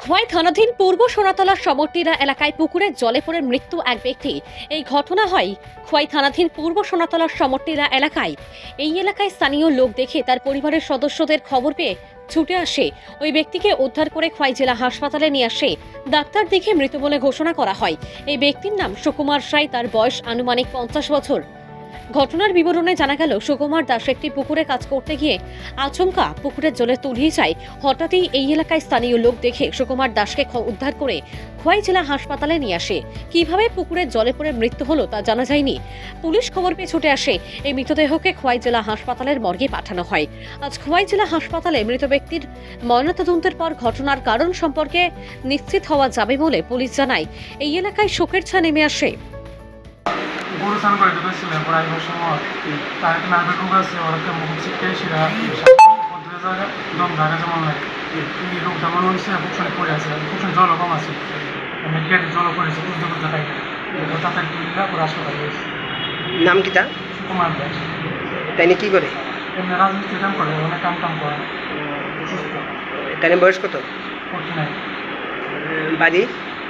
খোয়াই থানাধীন পূর্ব সোনাতলার সমরটিরা এলাকায় পুকুরে জলে পড়ে মৃত্যু এক ব্যক্তি। এই ঘটনা হয় খোয়াই থানাধীন পূর্ব সোনাতলার সমরটিরা এলাকায়। এই এলাকায় স্থানীয় লোক দেখে তার পরিবারের সদস্যদের খবর পেয়ে ছুটে আসে। ওই ব্যক্তিকে উদ্ধার করে খোয়াই জেলা হাসপাতালে নিয়ে আসে। ডাক্তার দেখে মৃত বলে ঘোষণা করা হয়। এই ব্যক্তির নাম সুকুমার সাই, তার বয়স আনুমানিক 50 বছর। ঘটনার বিবরণে জানা গেল, সুকুমার দাস একটি পুকুরে কাজ করতে গিয়ে আচমকা পুকুরের জলে তলিয়ে যায়। হঠাৎই এই এলাকায় স্থানীয় লোক দেখে সুকুমার দাসকে উদ্ধার করে খোয়াই জেলা হাসপাতালে নিয়ে আসে। কিভাবে পুকুরের জলে পড়ে মৃত্যু হলো তা জানা যায়নি। পুলিশ খবর পেয়ে ছুটে আসে। এই মৃতদেহকে খোয়াই জেলা হাসপাতালের মর্গে পাঠানো হয়। আজ খোয়াই জেলা হাসপাতালে মৃত ব্যক্তির ময়নাতদন্তের পর ঘটনার কারণ সম্পর্কে নিশ্চিত হওয়া যাবে বলে পুলিশ জানায়। এই এলাকায় শোকের ছায়া নেমে আসে। গরু স্নান করে ঢুকেছিলেন প্রায় সময় তার একটা নার্ভের রোগ আছে, ওরা মুখ ছিটকাই সেরা জায়গা দম জায়গা যেমন লাগে এই রোগটা মনে হয়েছে খুব সময় পড়ে আছে, খুব সময় জলও কম আছে, আমি গেটে জলও পড়েছে বুঝতে বুঝতে তাই তাড়াতাড়ি তুলিলা ওরা হাসপাতালে গেছে। নাম কি তার? সুকুমার দাস। তাই নিয়ে কি করে? এমনি রাজমিস্ত্রি কাম করে, অনেক কাম করে, সুস্থ। তাই নিয়ে বয়স কত? 49। বাড়ি?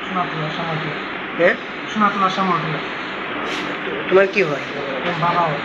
সোনাতলা সামরটিলা। হ্যাঁ, সোনাতলা সামরটিলা। তোমার কি হয়? বাবা হয়।